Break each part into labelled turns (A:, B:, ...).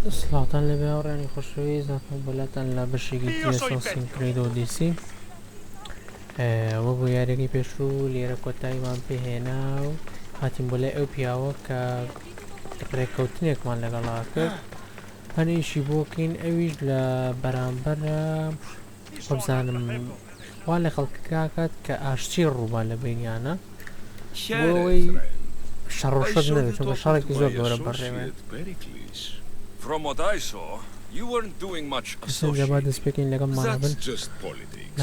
A: سڵاتان لەبێ ئەوڕێنی خۆشەویست بەلاتان لە بەشێکی ئاساسین ئۆدیسی ئەوە بۆ یاریەکەی پێشوو لێرە کۆتاییمان پێهێنا و هاتیم بۆ لای ئەو پیاوە کە ڕێککەوتنێکمان لەگەڵا کرد هەنیشی بۆکەین ئەویش لە بەرامبەرە بزانم وا لە خەڵکاکات کە ئاشتی ڕووبان لە بینیانە بۆەوەی شەڕۆشت نەبێت چونکە شەڕێکی زۆر گەورە بەڕێوێت.
B: From what I saw, you weren't doing much
A: associating.
B: That's just politics.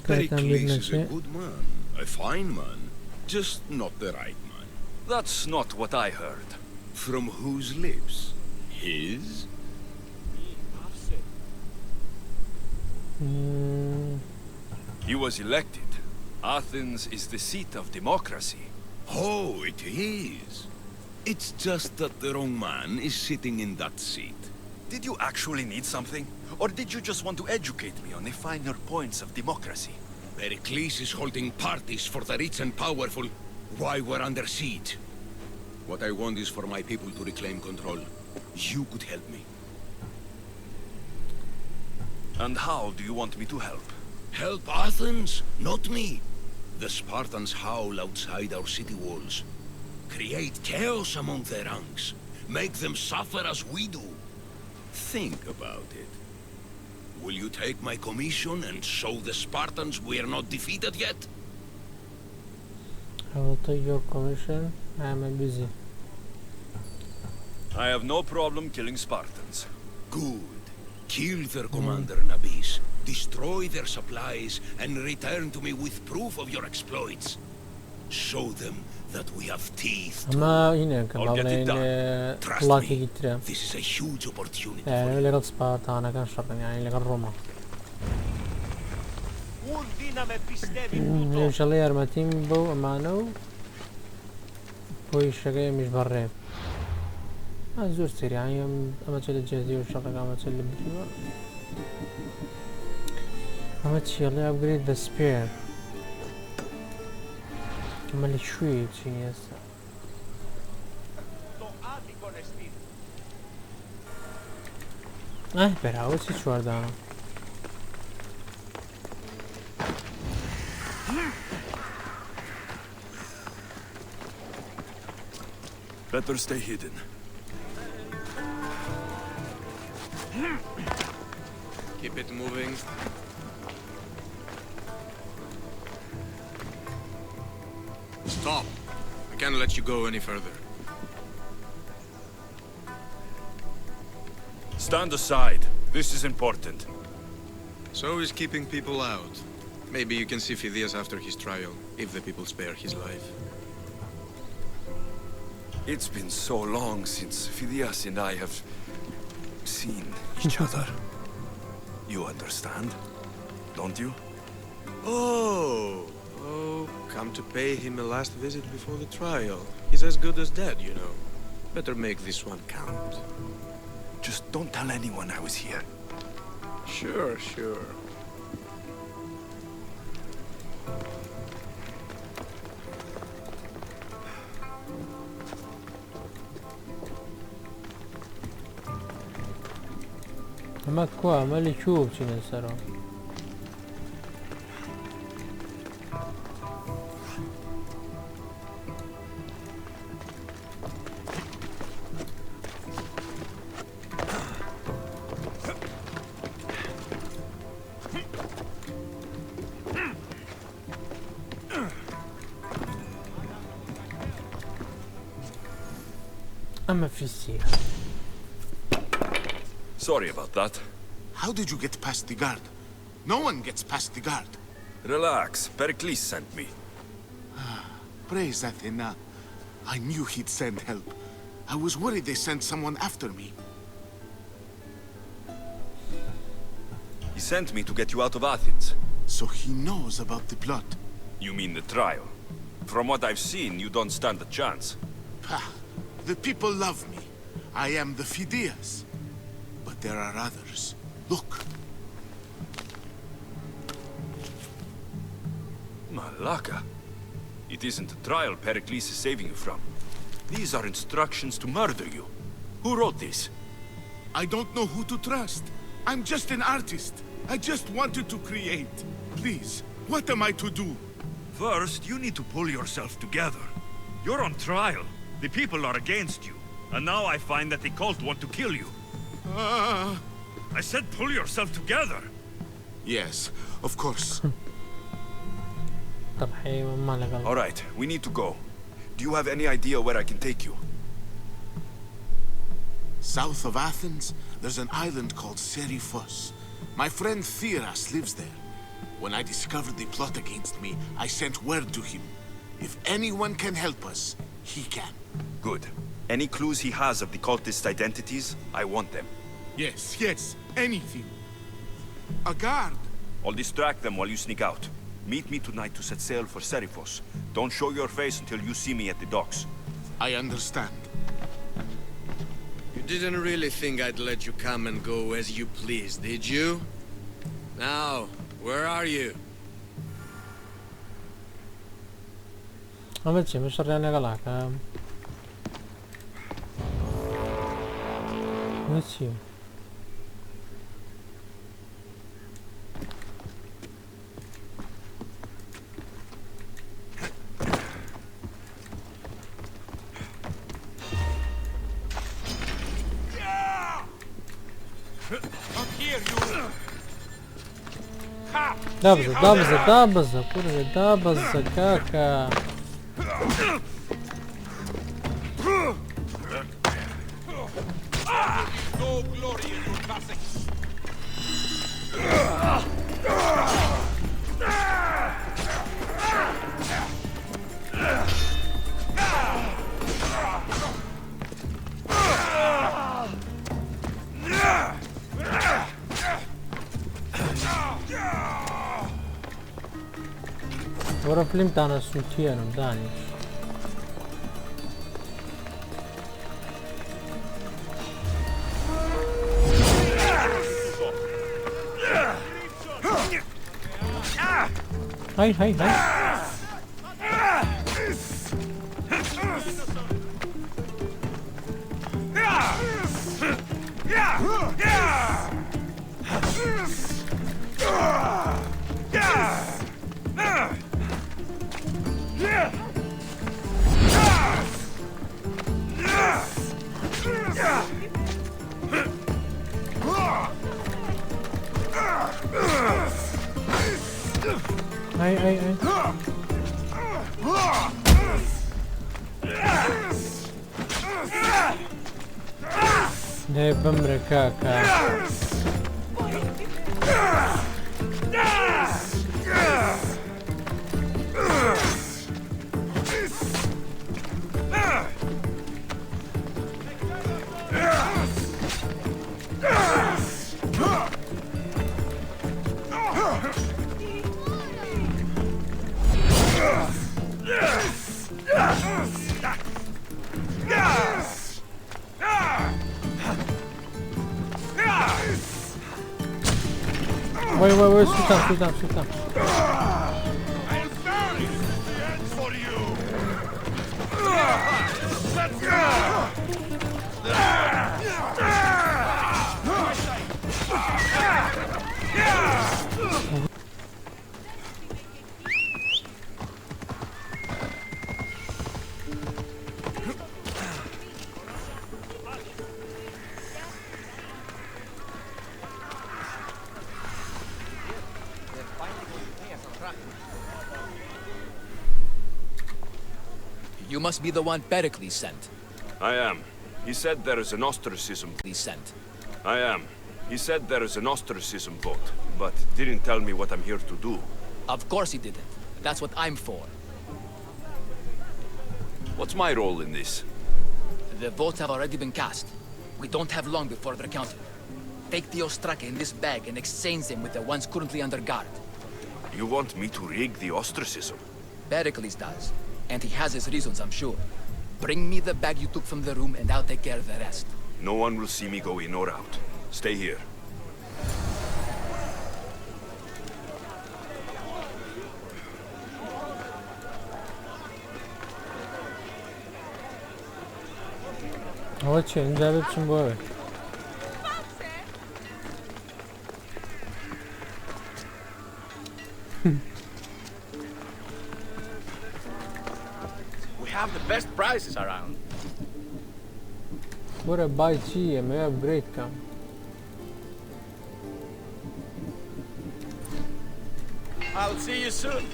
B: Pericles is a good man, a fine man, just not the right man. That's not what I heard. From whose lips? His? He was elected. Athens is the seat of democracy. Oh, it is. It's just that the wrong man is sitting in that seat. Did you actually need something? Or did you just want to educate me on the finer points of democracy? Pericles is holding parties for the rich and powerful while we're under siege. What I want is for my people to reclaim control. You could help me. And how do you want me to help? Help Athens, not me. The Spartans howl outside our city walls. Create chaos among their ranks. Make them suffer as we do. Think about it. Will you take my commission and show the Spartans we are not defeated yet?
A: I will take your commission. I am busy.
B: I have no problem killing Spartans. Good. Kill their commander Nabis. Destroy their supplies and return to me with proof of your exploits. Show them that we have teeth to or get it done. Trust me, this is a huge opportunity for
A: you. إنشالله يارمتين بو أمانو بوي الشقية مش بريب زور سريع أما تشيل الجهدي والشقية أما تشيل البديوة أما تشيل upgrade the spear أما اللي شوي تشيني هسه براوة چی چوار دانا
B: Better stay hidden.
C: Keep it moving. Stop! I can't let you go any further.
B: Stand aside. This is important.
C: So is keeping people out. Maybe you can see Phidias after his trial, if the people spare his life.
B: It's been so long since Phidias and I have seen each other. You understand, don't you?
C: Oh, come to pay him a last visit before the trial. He's as good as dead, you know. Better make this one count.
B: Just don't tell anyone I was here.
C: Sure.
A: أما كوا أما اللي شوف شنو سرو أما في السيرة.
B: Sorry about that.
D: How did you get past the guard? No one gets past the guard.
B: Relax. Pericles sent me.
D: Praise Athena. I knew he'd send help. I was worried they sent someone after me.
B: He sent me to get you out of Athens.
D: So he knows about the plot.
B: You mean the trial? From what I've seen, you don't stand a chance.
D: The people love me. I am the Phidias. But there are others. Look.
B: Malaka. It isn't a trial Pericles is saving you from. These are instructions to murder you. Who wrote this?
D: I don't know who to trust. I'm just an artist. I just wanted to create. Please, what am I to do?
E: First, you need to pull yourself together. You're on trial. The people are against you. And now I find that the cult want to kill you. I said pull yourself together.
D: Yes, of course.
A: طب حيوان ما له قلب.
B: All right, we need to go. Do you have any idea where I can take you?
D: South of Athens, there's an island called Seriphos. My friend Theras lives there. When I discovered the plot against me, I sent word to him. If anyone can help us, he can.
B: Good. Any clues he has of the cultists' identities, I want them.
D: Yes, anything. A guard.
B: I'll distract them while you sneak out. Meet me tonight to set sail for Seriphos. Don't show your face until you see me at the docks.
D: I understand.
C: You didn't really think I'd let you come and go as you please, did you? Now, where are you?
A: أمشي مش رجعنا قلعك. ماشي. Dabza, kurwa, dabza, kaka.
F: No glory in your passing.
A: ورا فيلم تاع السوتيان ودانيش. هاي ده بمركاكا Wait, shoot down.
E: For you.
G: You must be the one Pericles sent.
B: I am. He said there is an ostracism. I am. He said there is an ostracism vote, but didn't tell me what I'm here to do.
G: Of course he didn't. That's what I'm for.
B: What's my role in this?
G: The votes have already been cast. We don't have long before they're counted. Take the ostraka in this bag and exchange them with the ones currently under guard.
B: You want me to rig the ostracism?
G: Pericles does. And he has his reasons, I'm sure. Bring me the bag you took from the room and I'll take care of the rest.
B: No one will see me go in or out. Stay here.
A: هو چه اینجا بچین باره
G: the best prizes around.
A: برو باي چیه می اپگرید کم
G: I'll see you soon.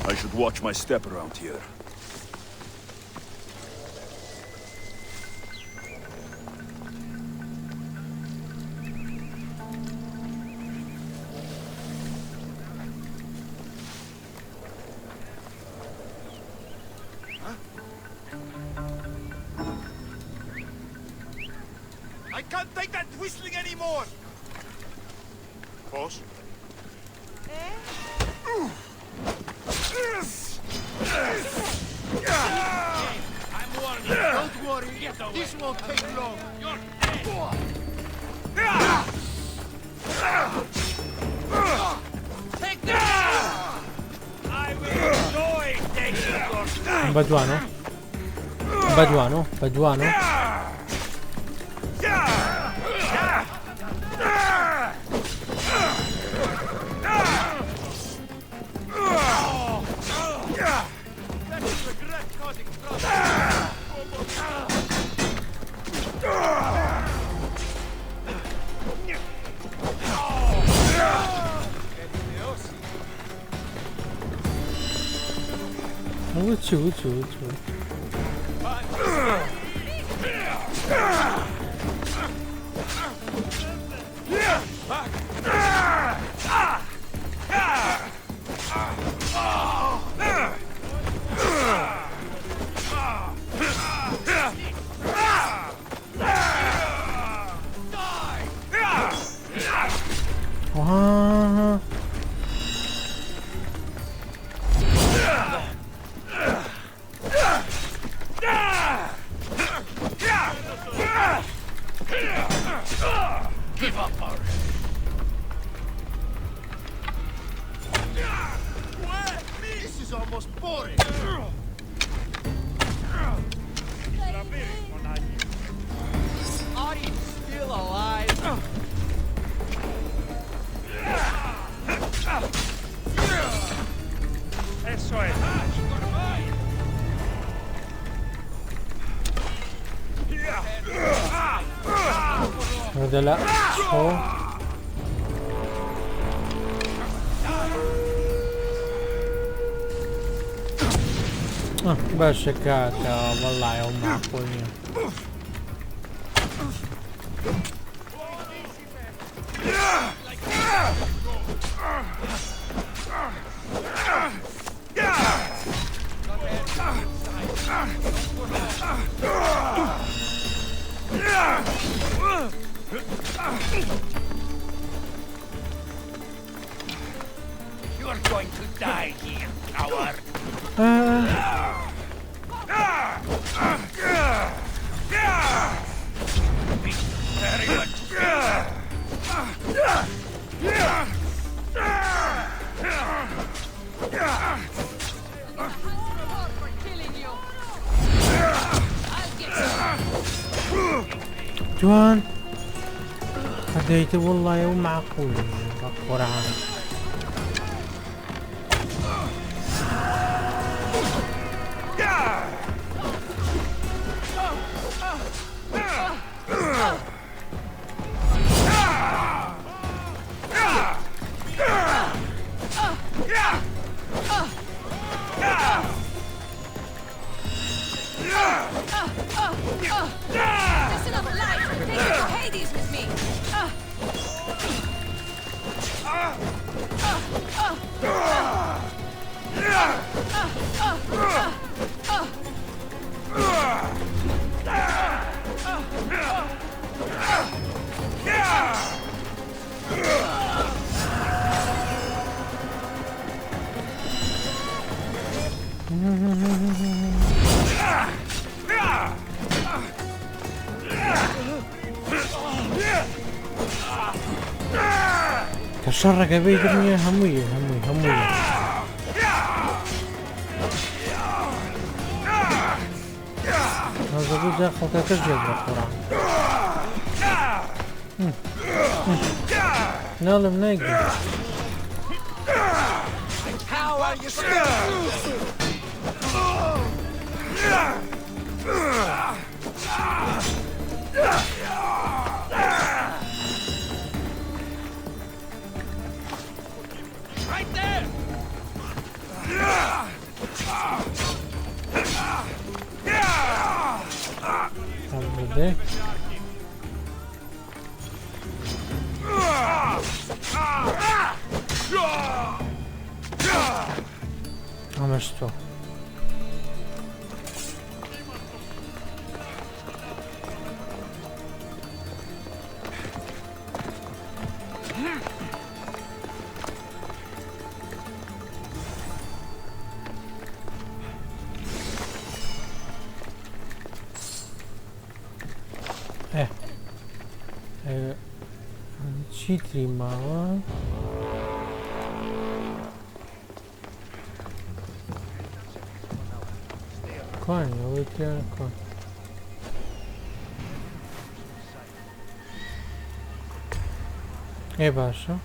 E: I should watch my step around here.
F: I can't take that whistling anymore!
D: Boss?
F: I'm warning you. Don't worry. This won't take long. You're dead. Take that! I will enjoy taking your time.
A: بدوانو بدوانو بدوانو
F: Let me regret causing trouble.
A: وچو وچو وچو آه.
F: Give up already. This is almost boring. Are you still alive? Eso es.
A: هذا لا هو باشكاتا والله يوم معقولين
F: You're going to die here, coward. Very much.
A: جوان هديت والله يوم معقول قرعان
H: Listen up, light! Take me to Hades with me!
A: كشرق بيدرني هموية هذا بوجه خلقك كجد بالقرآن نعلم ناقي
F: Right there!
A: بدي عمشتو چی تری ماوە کوانی ئەوەی تریانە کۆن ئێ باشە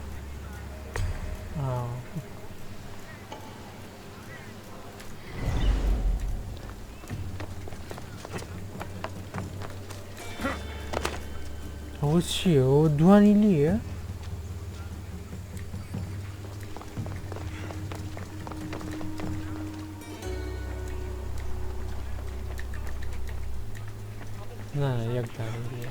A: ئەوە چییە؟ ئەوە دوانی لیە؟ نه یەک دانی لیە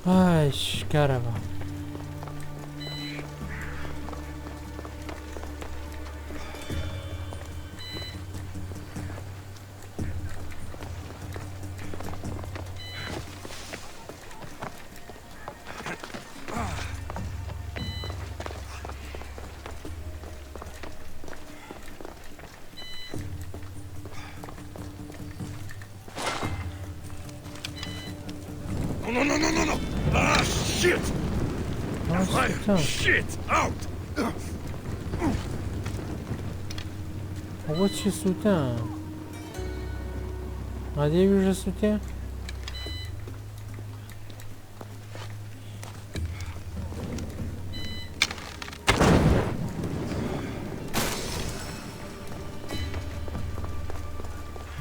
A: ئای شکارە بە
E: No! Ah, shit! Shit! Out!
A: ئەوە چی سووتان؟ ئادەی ویژە سووتێ؟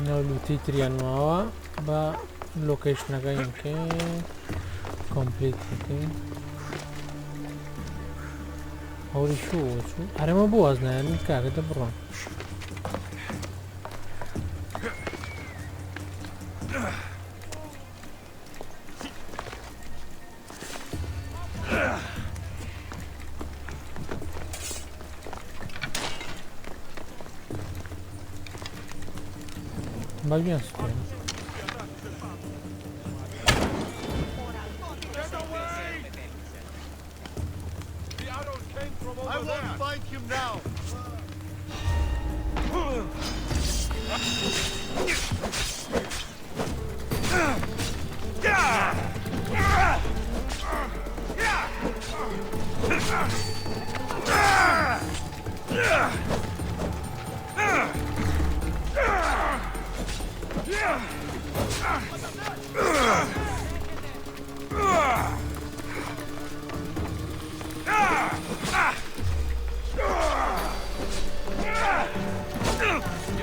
A: ناو لوتی تریان ماوە بە لۆکیشنەکە یەکەین کۆمپلیت بکەین هەوری شو چوو هەرەمە بۆ وازنایان کاکەتە بڕۆن باگیان سوتێن
F: I won't fight him now!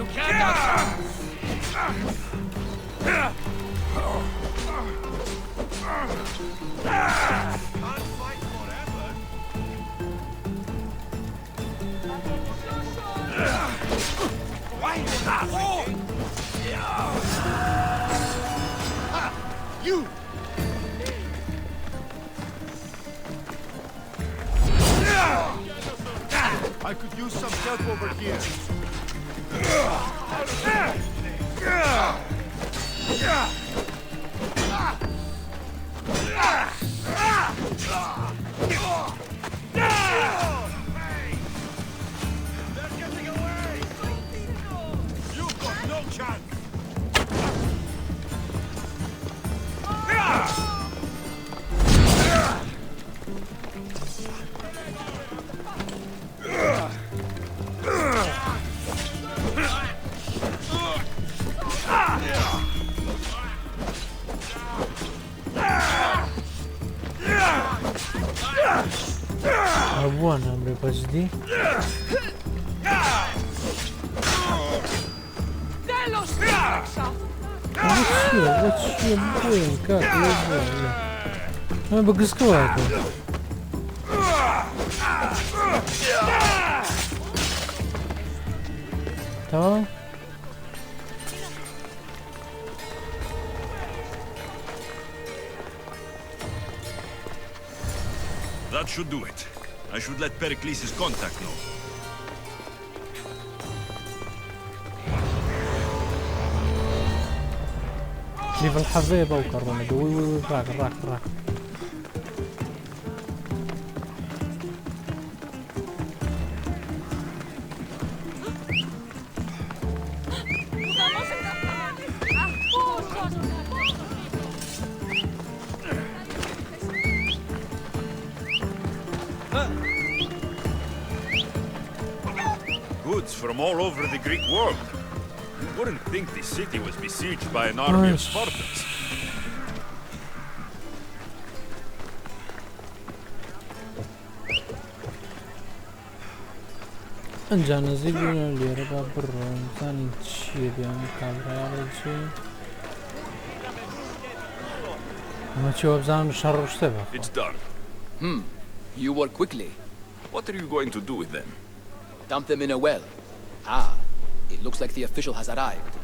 F: You cannot! Can't fight forever! Why not? You! I could use some help over here.
A: أبوان أمري بجدي واتشي بوين كاك ما بقص كواكو تمام
E: That should do it. I should let Pericles' contact know.
A: ليف الحبيبة وكرمة وي راك
E: Goods from all over the Greek world. You wouldn't think the city was besieged by an army of Spartans.
A: انجانا زيبونا اللي ربا برا ثاني تشي بيان كاميرا على شيء ما تشوف بزام شر اشتبه.
E: It's done.
G: You work quickly.
B: What are you going to do with them?
G: Dump them in a well. Ah, it looks like the official has arrived.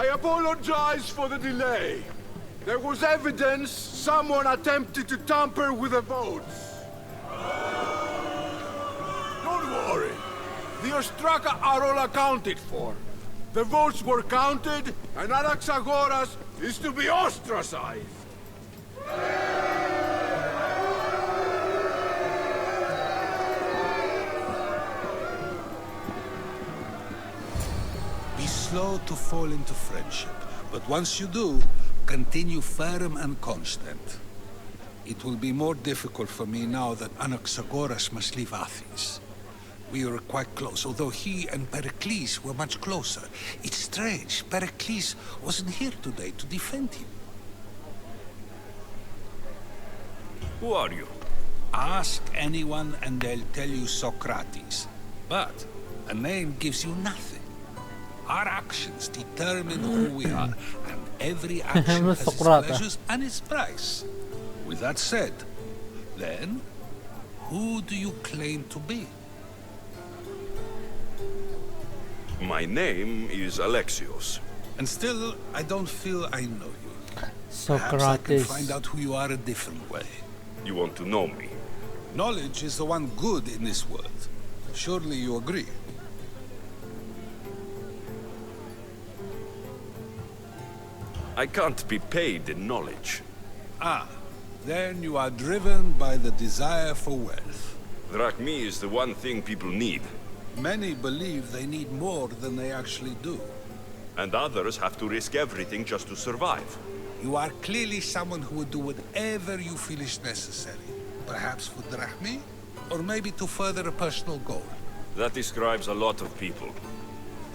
F: I apologize for the delay. There was evidence someone attempted to tamper with the votes. Don't worry. The Ostraka are all accounted for. The votes were counted, and Anaxagoras is to be ostracized.
I: Be slow to fall into friendship, but once you do, continue firm and constant. It will be more difficult for me now that Anaxagoras must leave Athens. We were quite close, although he and Pericles were much closer. It's strange, Pericles wasn't here today to defend him.
E: Who are you?
I: Ask anyone and they'll tell you Socrates. But a name gives you nothing. Our actions determine who we are, and every action has its pleasures and its price. With that said, then, who do you claim to be?
B: My name is Alexios.
I: And still, I don't feel I know you.
A: Socrates.
I: Perhaps I can find out who you are a different way.
B: You want to know me?
I: Knowledge is the one good in this world. Surely you agree?
B: I can't be paid in knowledge.
I: Ah, then you are driven by the desire for wealth.
B: Drachmi is the one thing people need.
I: Many believe they need more than they actually do.
B: And others have to risk everything just to survive.
I: You are clearly someone who would do whatever you feel is necessary. Perhaps for drachmi, or maybe to further a personal goal.
B: That describes a lot of people.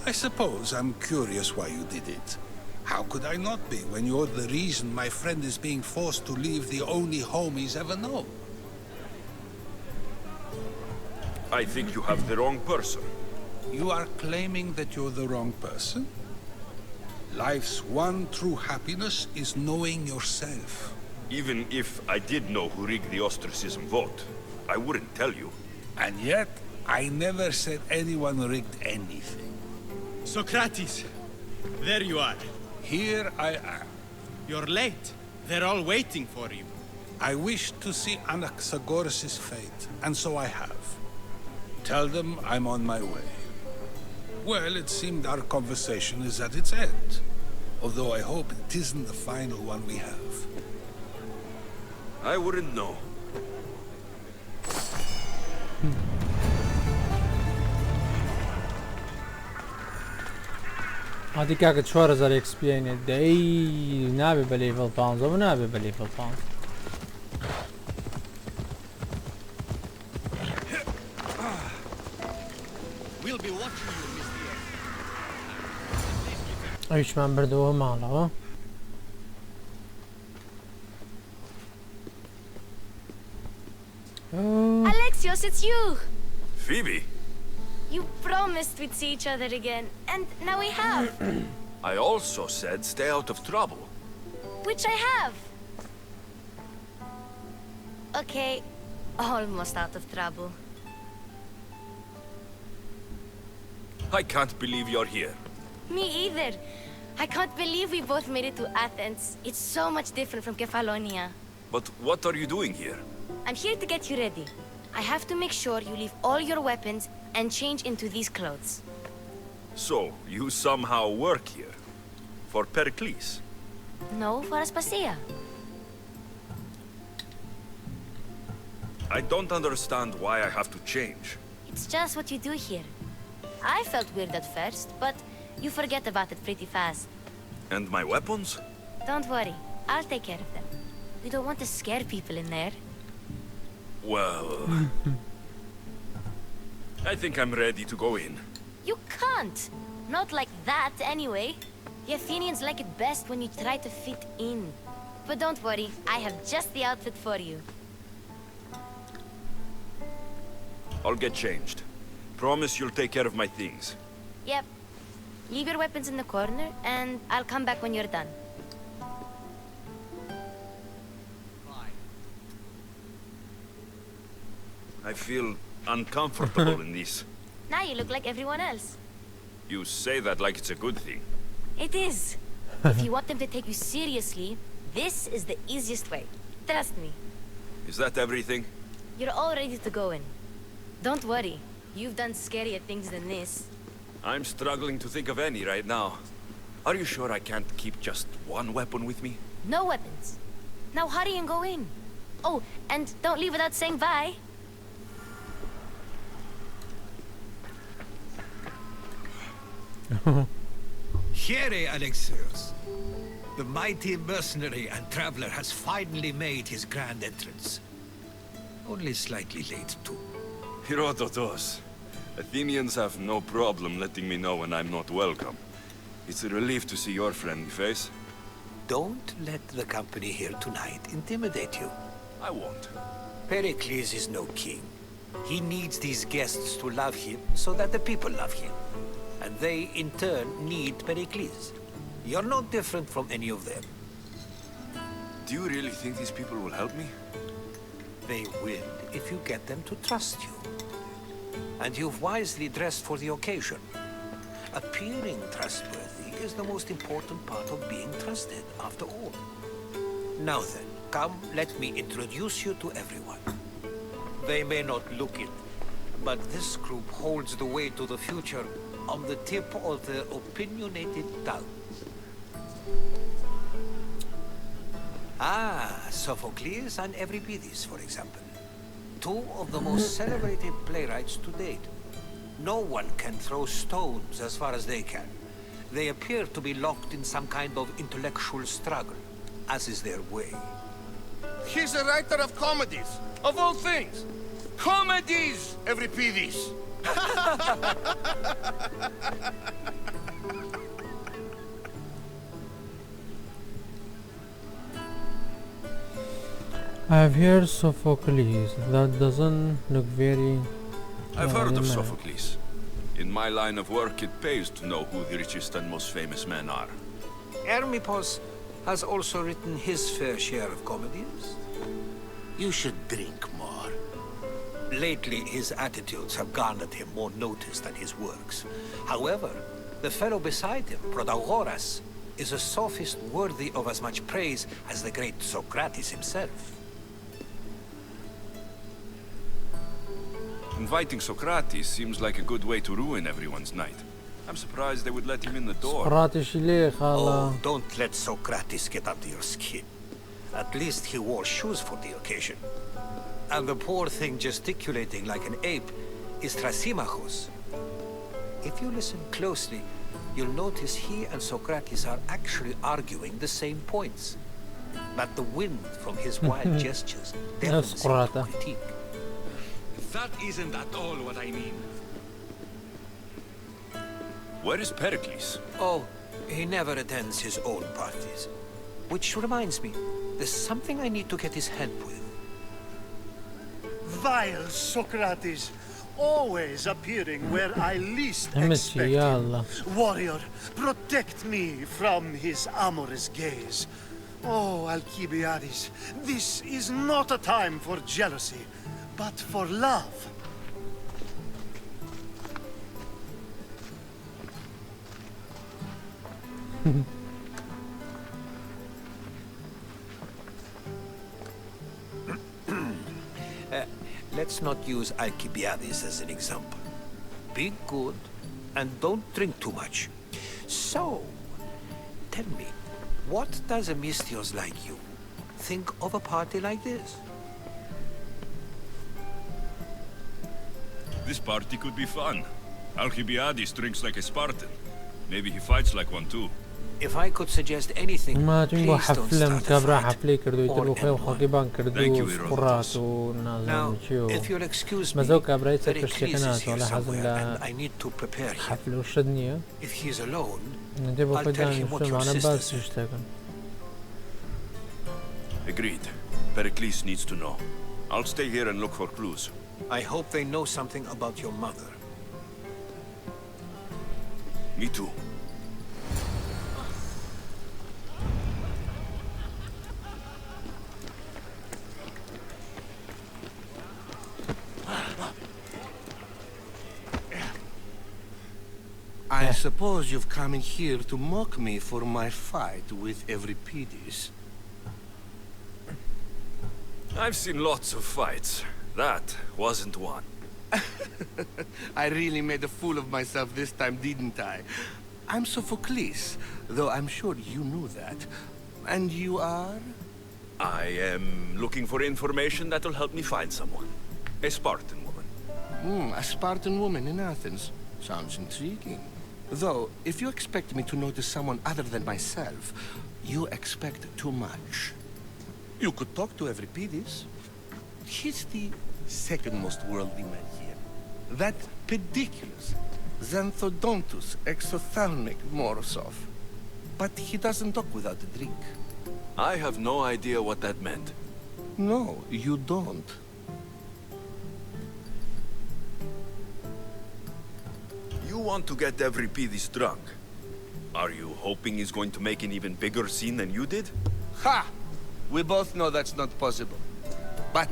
I: I suppose I'm curious why you did it. How could I not be when you're the reason my friend is being forced to leave the only home he's ever known?
B: I think you have the wrong person.
I: You are claiming that you're the wrong person? Life's one true happiness is knowing yourself.
B: Even if I did know who rigged the ostracism vote, I wouldn't tell you.
I: And yet, I never said anyone rigged anything.
J: Socrates! There you are.
I: Here I am.
J: You're late. They're all waiting for you.
I: I wish to see Anaxagoras' fate, and so I have. Tell them I'm on my way. Well, it seemed our conversation is at its end. Although I hope it isn't the final one we have.
B: I wouldn't know.
A: هادي كاكت 4000 XP يعني داي نابي بليفل 15 ونابي بليفل 15
J: We'll be watching you, Mr.
A: ايش من بردوه ماله
H: Alexios, it's you!
B: Phoebe,
H: You promised we'd see each other again, and now we have.
B: I also said stay out of trouble.
H: Which I have. Okay, almost out of trouble.
B: I can't believe you're here.
H: Me either. I can't believe we both made it to Athens. It's so much different from Kefalonia.
B: But what are you doing here?
H: I'm here to get you ready. I have to make sure you leave all your weapons and change into these clothes.
B: So, you somehow work here? For Pericles?
H: No, for Aspasia.
B: I don't understand why I have to change.
H: It's just what you do here. I felt weird at first, but you forget about it pretty fast.
B: And my weapons?
H: Don't worry, I'll take care of them. We don't want to scare people in there.
B: Well... I think I'm ready to go in.
H: You can't! Not like that, anyway. The Athenians like it best when you try to fit in. But don't worry, I have just the outfit for you.
B: I'll get changed. Promise you'll take care of my things.
H: Yep. Leave your weapons in the corner, and I'll come back when you're done.
B: I feel uncomfortable in this.
H: Now you look like everyone else.
B: You say that like it's a good thing.
H: It is. If you want them to take you seriously, this is the easiest way. Trust me.
B: Is that everything?
H: You're all ready to go in. Don't worry. You've done scarier things than this.
B: I'm struggling to think of any right now. Are you sure I can't keep just one weapon with me?
H: No weapons. Now hurry and go in. Oh, and don't leave without saying bye.
K: Here, Alexios. The mighty mercenary and traveler has finally made his grand entrance. Only slightly late, too.
B: Herodotus. Athenians have no problem letting me know when I'm not welcome. It's a relief to see your friendly face.
K: Don't let the company here tonight intimidate you.
B: I won't.
K: Pericles is no king. He needs these guests to love him so that the people love him. And they, in turn, need Pericles. You're no different from any of them.
B: Do you really think these people will help me?
K: They will if you get them to trust you. And you've wisely dressed for the occasion. Appearing trustworthy is the most important part of being trusted, after all. Now then, come, let me introduce you to everyone. They may not look it, but this group holds the way to the future on the tip of their opinionated tongues. Ah, Sophocles and Euripides, for example. Two of the most celebrated playwrights to date. No one can throw stones as far as they can. They appear to be locked in some kind of intellectual struggle, as is their way.
F: He's a writer of comedies, of all things. Comedies, Euripides!
A: I've heard Sophocles. That doesn't look very...
B: I've heard of Sophocles. In my line of work, it pays to know who the richest and most famous men are.
K: Hermippos has also written his fair share of comedies.
D: You should drink more.
K: Lately, his attitudes have garnered him more notice than his works. However, the fellow beside him, Protagoras, is a sophist worthy of as much praise as the great Socrates himself.
B: Inviting Socrates seems like a good way to ruin everyone's night. I'm surprised they would let him in the door.
K: Oh, don't let Socrates get under your skin. At least he wore shoes for the occasion. And the poor thing gesticulating like an ape is Thrasymachos. If you listen closely, you'll notice he and Socrates are actually arguing the same points. But the wind from his wild gestures deafens him to critique.
F: That isn't at all what I mean.
B: Where is Pericles?
K: Oh, he never attends his own parties. Which reminds me, there's something I need to get his help with.
L: Vile Socrates, always appearing where I least
A: همشي
L: expect
A: يا
L: him.
A: الله.
L: Warrior, protect me from his amorous gaze. Oh, Alcibiades, this is not a time for jealousy, but for love.
K: Let's not use Alcibiades as an example. Be good and don't drink too much. So, tell me, what does a Misthios like you think of a party like this?
E: This party could be fun. Alcibiades drinks like a Spartan. Maybe he fights like one too.
K: If I could suggest anything,
A: ما تنبو
K: please don't
A: حفلم
K: start a
A: كبرا
K: fight.
A: حفلي كردو يتلو
K: or
A: خيو
K: anyone.
A: خاقبان
E: Thank
A: كردو
E: you, Herodotus.
A: سقرات
K: Now,
A: ونازم شيو
K: if you'll excuse me,
A: مزو كبرا
K: Pericles
A: يتسكر
K: is
A: شتكنات
K: here
A: ولا حزم
K: somewhere,
A: لا
K: and I need to prepare him.
A: حفل وشدنية
K: If he's alone,
A: ندبو
K: I'll tell
A: قدام
K: him what
A: نفسه
K: your
A: معنا
K: sister
A: باس
K: said.
A: يشتكن
B: Agreed. Pericles needs to know. I'll stay here and look for clues.
K: I hope they know something about your mother.
B: Me too.
M: I suppose you've come in here to mock me for my fight with Euripides.
B: I've seen lots of fights. That wasn't one.
M: I really made a fool of myself this time, didn't I? I'm Sophocles, though I'm sure you knew that. And you are?
B: I am looking for information that'll help me find someone. A Spartan woman.
M: A Spartan woman in Athens. Sounds intriguing. Though, if you expect me to notice someone other than myself, you expect too much. You could talk to Euripides. He's the second most worldly man here. That pediculous, Xanthodontus exophthalmic Morosov. But he doesn't talk without a drink.
B: I have no idea what that meant.
M: No, you don't.
B: You want to get Euripides drunk. Are you hoping he's going to make an even bigger scene than you did?
M: Ha! We both know that's not possible. But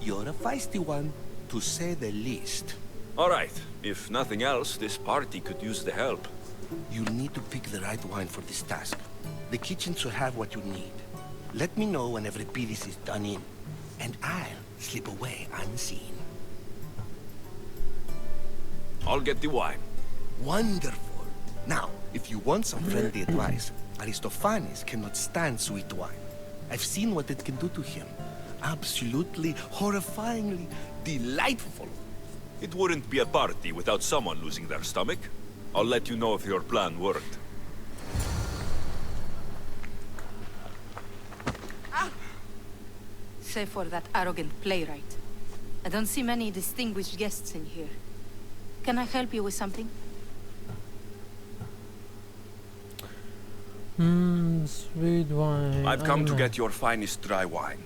M: you're a feisty one, to say the least.
B: All right. If nothing else, this party could use the help.
M: You need to pick the right wine for this task. The kitchen should have what you need. Let me know when Euripides is done in, and I'll slip away unseen.
B: I'll get the wine.
M: Wonderful. Now, if you want some friendly advice, Aristophanes cannot stand sweet wine. I've seen what it can do to him. Absolutely, horrifyingly delightful.
B: It wouldn't be a party without someone losing their stomach. I'll let you know if your plan worked.
N: Save for that arrogant playwright. I don't see many distinguished guests in here. Can I help you with something?
A: Sweet wine.
B: I've come to get your finest dry wine.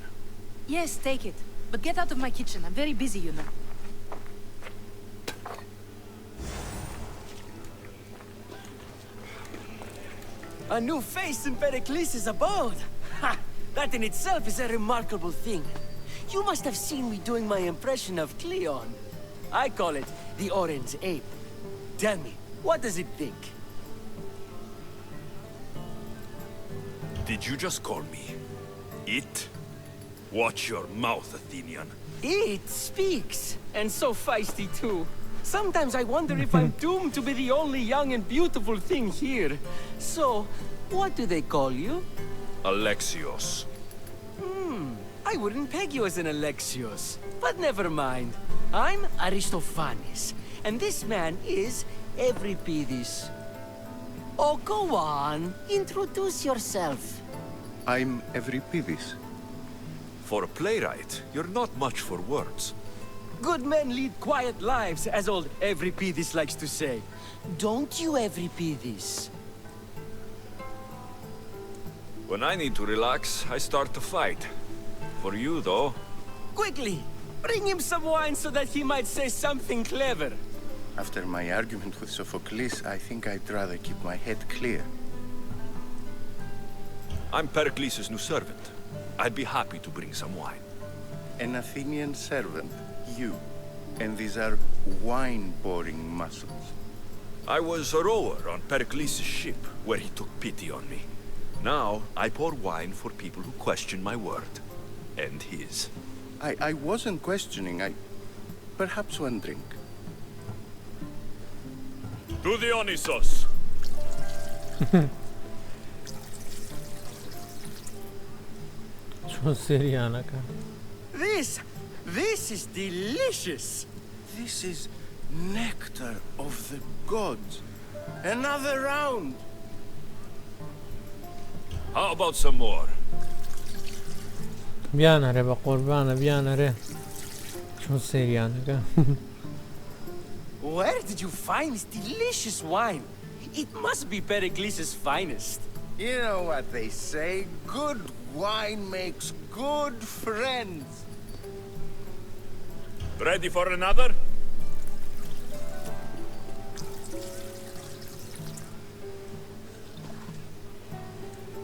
N: Yes, take it. But get out of my kitchen. I'm very busy, you know.
O: A new face in Pericles' abode! Ha! That in itself is a remarkable thing. You must have seen me doing my impression of Cleon. I call it the Orange Ape. Tell me, what does it think?
B: Did you just call me it? Watch your mouth, Athenian.
O: It speaks, and so feisty too. Sometimes I wonder if I'm doomed to be the only young and beautiful thing here. So, what do they call you?
B: Alexios.
O: I wouldn't peg you as an Alexios. But never mind. I'm Aristophanes, and this man is Euripides. Oh, go on. Introduce yourself.
M: I'm Euripides.
B: For a playwright, you're not much for words.
O: Good men lead quiet lives, as old Euripides likes to say. Don't you, Euripides?
B: When I need to relax, I start to fight. For you, though...
O: Quickly! Bring him some wine so that he might say something clever.
M: After my argument with Sophocles, I think I'd rather keep my head clear.
B: I'm Pericles' new servant. I'd be happy to bring some wine.
M: An Athenian servant, you. And these are wine-pouring muscles.
B: I was a rower on Pericles' ship, where he took pity on me. Now, I pour wine for people who question my word. And his.
M: I wasn't questioning, perhaps one drink.
B: To Dionysos!
O: This is delicious!
M: This is nectar of the gods. Another round!
B: How about some more?
A: بیانره با قربانه بیانره چون سریانه
O: Where did you find this delicious wine? It must be Pericles' finest.
M: You know what they say, good wine makes good friends.
B: Ready for another?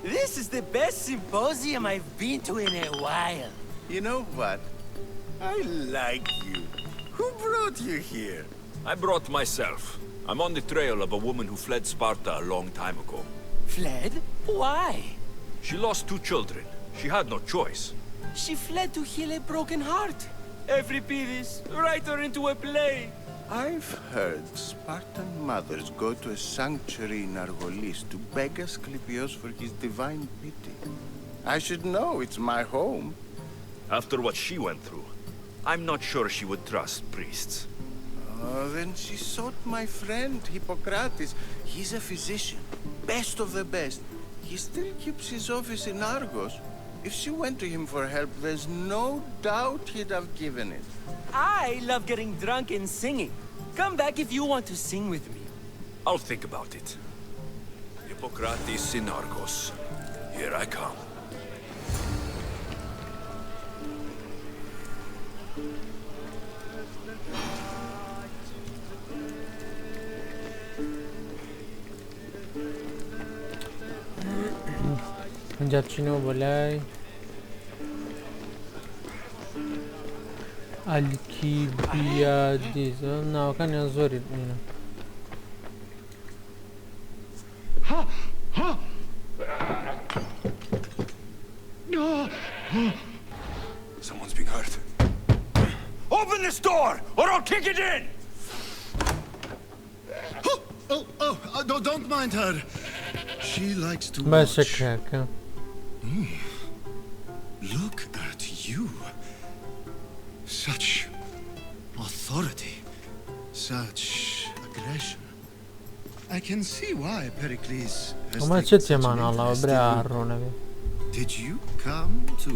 O: This is the best symposium I've been to in a while.
M: You know what? I like you. Who brought you here?
B: I brought myself. I'm on the trail of a woman who fled Sparta a long time ago.
O: Fled? Why?
B: She lost 2 children. She had no choice.
O: She fled to heal a broken heart. Euripides, write her into a play.
M: I've heard Spartan mothers go to a sanctuary in Argolis to beg Asclepios for his divine pity. I should know, it's my home.
B: After what she went through, I'm not sure she would trust priests.
M: Oh, then she sought my friend, Hippocrates. He's a physician, best of the best. He still keeps his office in Argos. If she went to him for help, there's no doubt he'd have given it.
O: I love getting drunk and singing. Come back if you want to sing with me.
B: I'll think about it. Hippocrates in Argos. Here I come.
A: اینجا چینو بالای الکیبیادیز ناوەکان یان زۆری بینە
B: Someone's being hurt. Open this door, or I'll kick it in!
L: Don't mind her. She likes to
A: باشه
L: watch.
A: کاکە
L: Look at you. Such authority. Such aggression. I can see why Pericles has
A: ئەمە چ
L: taken such an
A: تێمان هەڵاوە
L: interest
A: برا
L: in you.
A: ڕۆنەوێ
L: Did you come to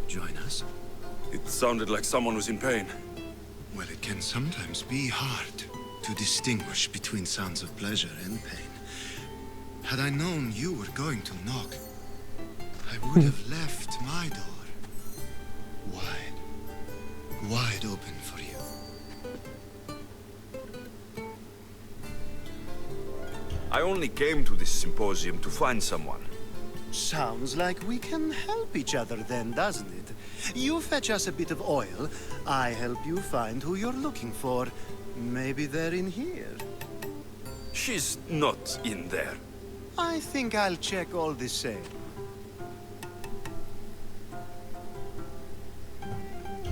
L: join us?
B: It sounded like someone was in pain.
L: Well, it can sometimes be hard to distinguish between sounds of pleasure and pain. Had I known you were going to knock, I would have left my door wide open for you.
B: I only came to this symposium to find someone.
L: Sounds like we can help each other then, doesn't it? You fetch us a bit of oil, I help you find who you're looking for. Maybe they're in here.
B: She's not in there.
L: I think I'll check all the same.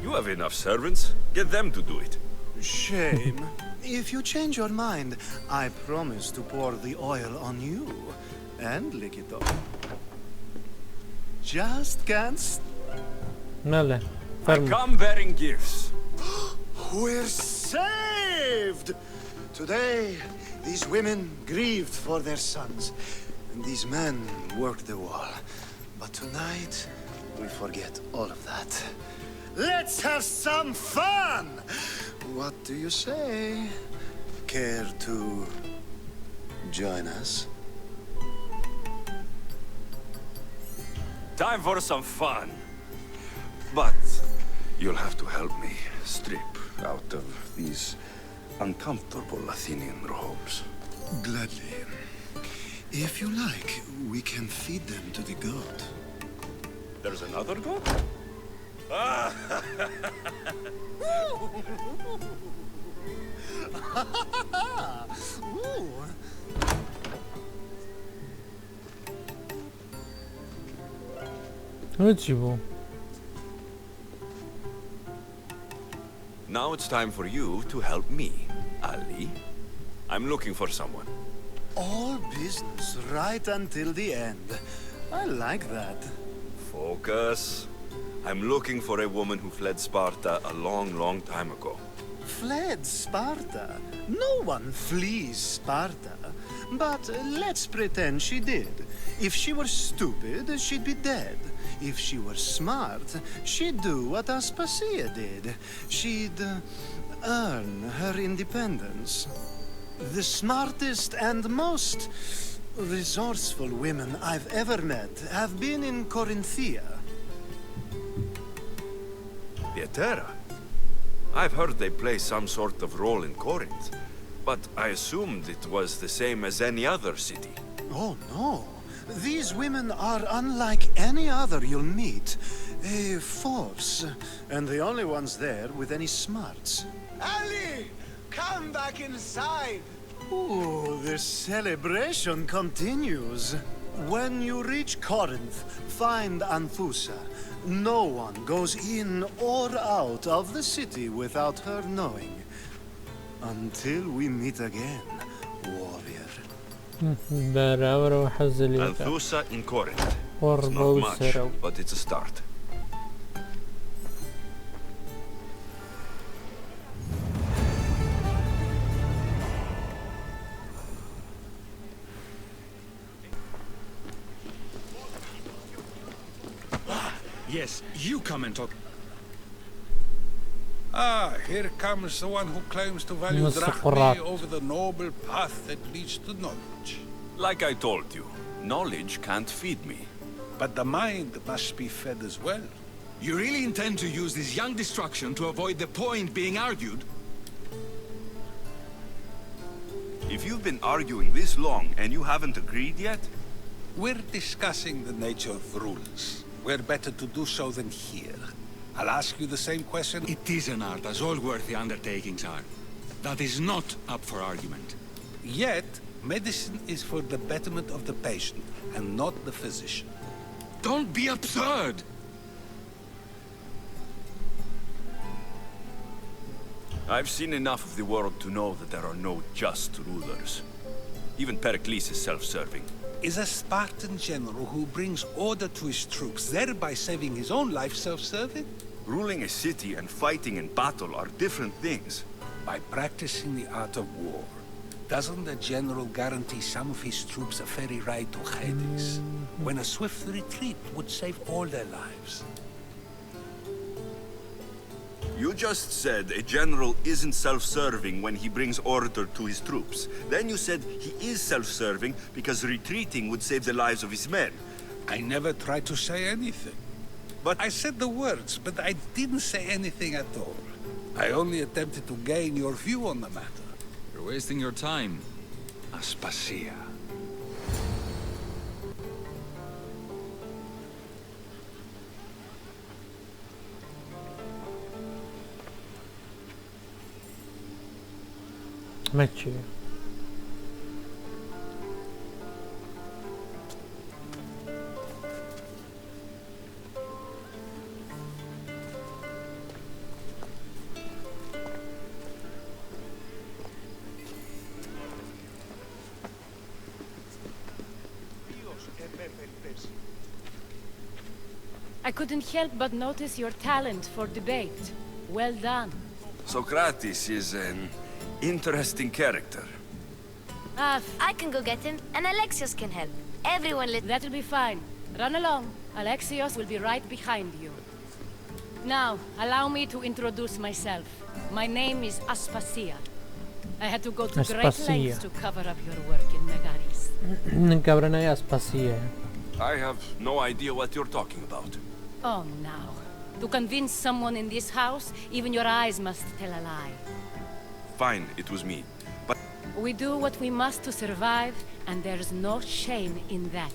B: You have enough servants. Get them to do it.
L: Shame. If you change your mind, I promise to pour the oil on you and lick it off. Just can't.
A: ماله
B: I
A: فرمو
B: come bearing gifts.
L: We're saved! Today, these women grieved for their sons, and these men worked the wall. But tonight, we forget all of that. Let's have some fun! What do you say? Care to join us?
B: Time for some fun. But You'll have to help me strip out of these uncomfortable Athenian robes.
L: Gladly. If you like, we can feed them to the god.
B: There's another god?
A: هاتشيبو.
B: Now it's time for you to help me, Ali. I'm looking for someone.
L: All business right until the end. I like that.
B: Focus. I'm looking for a woman who fled Sparta a long, long time ago.
L: Fled Sparta? No one flees Sparta. But let's pretend she did. If she were stupid, she'd be dead. If she were smart, she'd do what Aspasia did. She'd earn her independence. The smartest and most resourceful women I've ever met have been in Corinthia.
B: The Etera? I've heard they play some sort of role in Corinth, but I assumed it was the same as any other city.
L: Oh, no. These women are unlike any other you'll meet. A force, and the only ones there with any smarts. Ali! Come back inside! Ooh, the celebration continues. When you reach Corinth, find Anthusa. No one goes in or out of the city without her knowing. Until we meet again, warrior.
B: Anthusa in Corinth. It's not much, but it's a start.
J: Yes, you come and talk.
I: Ah, here comes the one who claims to value drachmae over the noble path that leads to knowledge.
B: Like I told you, knowledge can't feed me.
I: But the mind must be fed as well.
J: You really intend to use this young destruction to avoid the point being argued?
B: If you've been arguing this long and you haven't agreed yet?
I: We're discussing the nature of rules. Where better to do so than here? I'll ask you the same question.
J: It is an art, as all worthy undertakings are. That is not up for argument.
I: Yet, medicine is for the betterment of the patient, and not the physician.
J: Don't be absurd!
B: I've seen enough of the world to know that there are no just rulers. Even Pericles is self-serving.
I: Is a Spartan general who brings order to his troops, thereby saving his own life, self-serving?
B: Ruling a city and fighting in battle are different things.
I: By practicing the art of war, doesn't the general guarantee some of his troops a ferry ride to Hades, when a swift retreat would save all their lives?
B: You just said a general isn't self-serving when he brings order to his troops. Then you said he is self-serving because retreating would save the lives of his men.
I: I never tried to say anything.
B: But
I: I said the words, but I didn't say anything at all. I only attempted to gain your view on the matter.
J: You're wasting your time, Aspasia.
A: ماشي.
P: I couldn't help but notice your talent for debate. Well done.
B: Socrates is an interesting character.
H: I can go get him, and Alexios can help. Everyone
P: That'll be fine. Run along. Alexios will be right behind you. Now, allow me to introduce myself. My name is Aspasia. I had to go to great lengths to cover up your work in Megaris.
B: I have no idea what you're talking about.
P: Oh, now. To convince someone in this house, even your eyes must tell a lie.
B: Fine, it was me. But
P: We do what we must to survive, and there's no shame in that.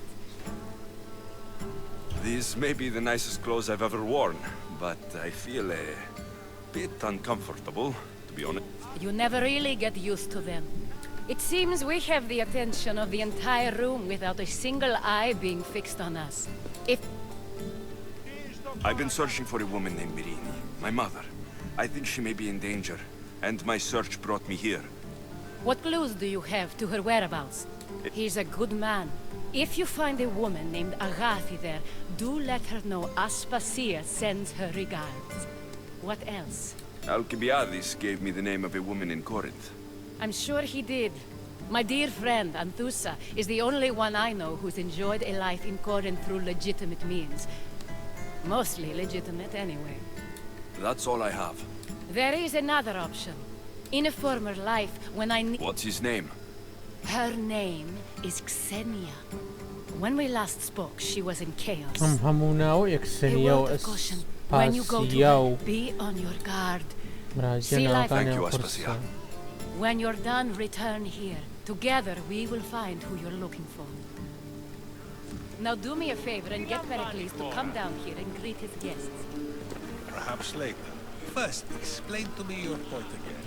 B: these may be the nicest clothes I've ever worn, but I feel a bit uncomfortable, to be honest.
P: You never really get used to them. It seems we have the attention of the entire room without a single eye being fixed on us. If
B: I've been searching for a woman named Mirini, my mother. I think she may be in danger, and my search brought me here.
P: What clues do you have to her whereabouts? He's a good man. If you find a woman named Agathi there, do let her know Aspasia sends her regards. What else?
B: Alcibiades gave me the name of a woman in Corinth.
P: I'm sure he did. My dear friend, Anthusa, is the only one I know who's enjoyed a life in Corinth through legitimate means. Mostly legitimate, anyway.
B: That's all I have.
P: There is another option. In a former life, when I
B: What's his name?
P: Her name is Xenia. When we last spoke, she was in chaos.
A: هموناو
P: A
A: يكسنيا
P: word of caution. When you go to her, be on your guard. See life.
B: Thank you, Aspasia.
P: When you're done, return here. Together, we will find who you're looking for. Now do me a favor and get Pericles to come down here and greet his guests.
I: Perhaps later. First, explain to me your point again.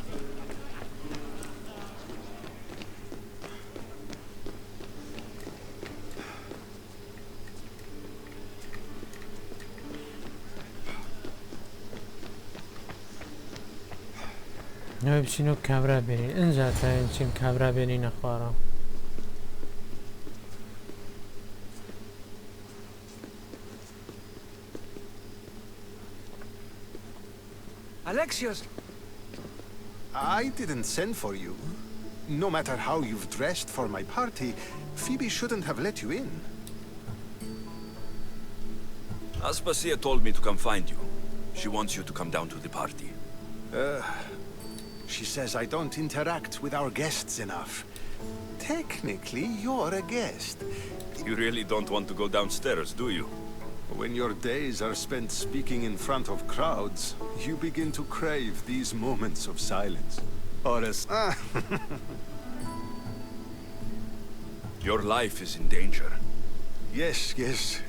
A: نوی بچینو کابرا بینین انجا تا اینچین کابرا بینین اخوارا
L: Alexios! I didn't send for you. No matter how you've dressed for my party, Phoebe shouldn't have let you in.
B: Aspasia told me to come find you. She wants you to come down to the party.
L: She says I don't interact with our guests enough. Technically, you're a guest.
B: You really don't want to go downstairs, do you?
L: When your days are spent speaking in front of crowds, you begin to crave these moments of silence.
B: Your life is in danger.
L: Yes,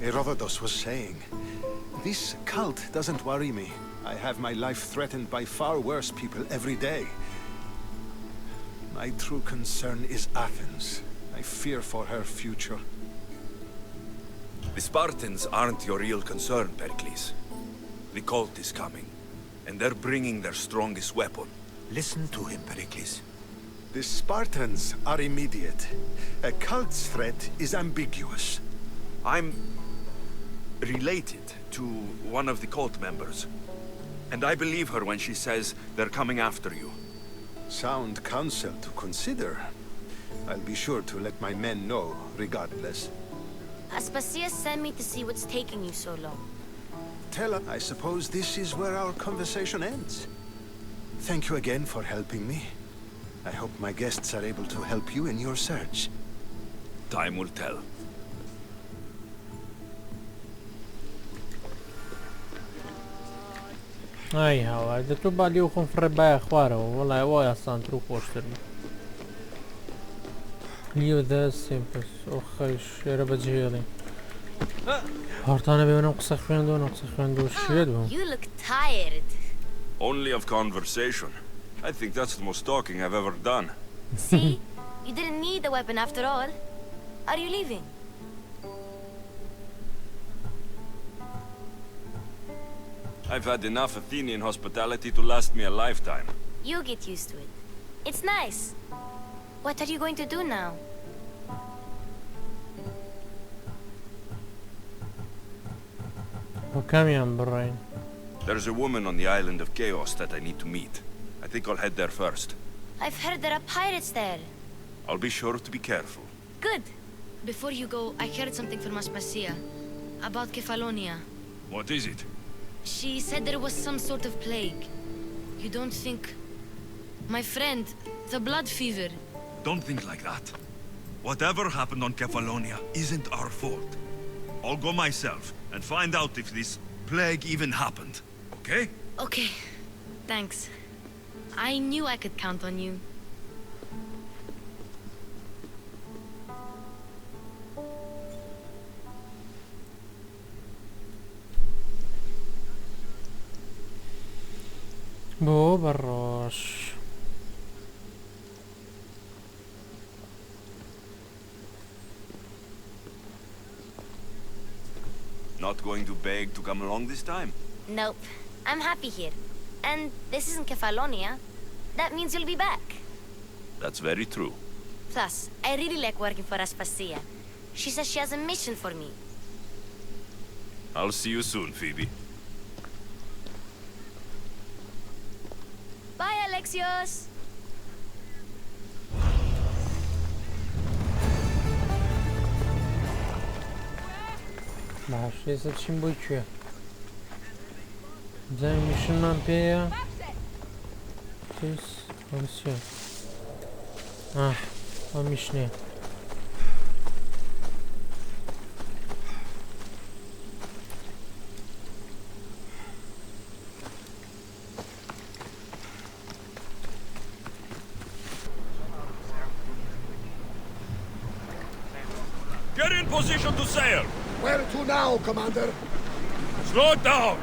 L: Herodotus was saying. This cult doesn't worry me. I have my life threatened by far worse people every day. My true concern is Athens. I fear for her future.
B: The Spartans aren't your real concern, Pericles. The cult is coming, and they're bringing their strongest weapon.
L: Listen to him, Pericles. The Spartans are immediate. A cult's threat is ambiguous.
B: I'm related to one of the cult members. And I believe her when she says they're coming after you.
L: Sound counsel to consider. I'll be sure to let my men know, regardless.
H: Aspasia sent me to see what's taking you so long.
L: Tell her I suppose this is where our conversation ends. Thank you again for helping me. I hope my guests are able to help you in your search.
B: Time will tell.
A: ئای هاوار دەتۆ بالی و خۆم فڕێبایە خوارەوە وەڵای ئەوە یاسانتر و خۆشتر لیو دەستێم پس ئەو خەش شێرە بەجێڵێ هاڕتانە بێ منم قسە خوێندەوە قسە خوێندەوە شێت بووم.
H: You look tired.
B: Only of conversation. I think that's the most talking I've ever done.
H: See? You didn't need the weapon after all. Are you leaving?
B: I've had enough Athenian hospitality to last me a lifetime.
H: You'll get used to it. It's nice. What are you going to do now?
A: وەکامیان بڕین.
B: There's a woman on the island of Chaos that I need to meet. I think I'll head there first.
H: I've heard there are pirates there.
B: I'll be sure to be careful.
H: Good. Before you go, I heard something from Aspasia. About Kefalonia.
B: What is it?
H: She said there was some sort of plague. You don't think... My friend, the blood fever.
E: Don't think like that. Whatever happened on Kefalonia isn't our fault. I'll go myself and find out if this plague even happened, okay?
H: Okay. Thanks. I knew I could count on you.
A: بۆ بەڕۆژ
B: Not going to beg to come along this time?
H: Nope. I'm happy here. And this isn't Kefalonia. That means you'll be back.
B: That's very true.
H: Plus, I really like working for Aspasia. She says she has a mission for me.
B: I'll see you soon, Phoebe.
H: Bye, Alexios!
A: باش ئێستا چیم بۆی کوێ جای میشنمان پێیە ئەو میشنێ
E: Get in position to sail!
F: Where to now, Commander?
E: Slow it down!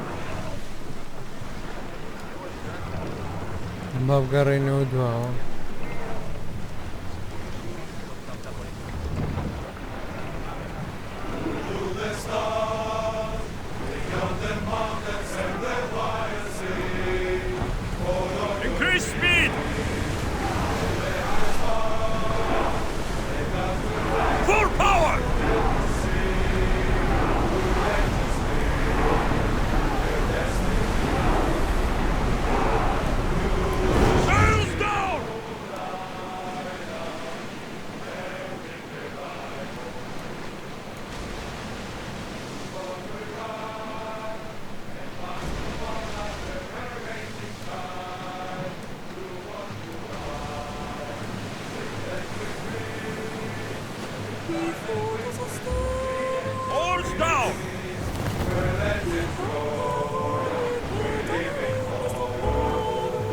A: با بگەڕێنەوە دواوە
E: Increase speed! Full power! Sails down! Oars down!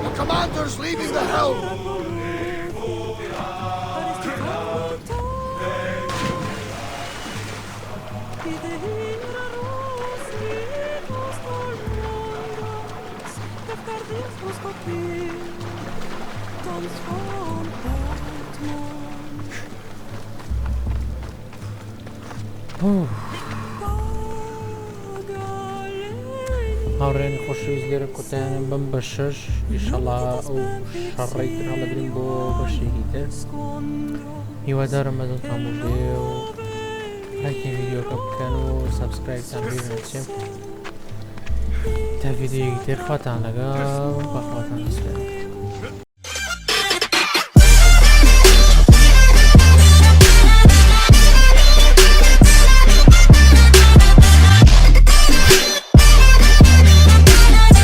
F: The commander's leaving the helm!
A: هاوڕێنی خۆشەویست لێرە کۆتایانم بەم بە شەش ئیشەڵا ئەو شەڕێی تر هەڵەگرین بۆ بەشێکی تر هیوادارم بەدڵتان بێ و لایکی ڤیدیۆکە بکەن و سەبسکرایبتان بێ نەچێ تا ڤیدیۆیەکی تر خواتان لەگەڵ بەخواتان دەسپێرم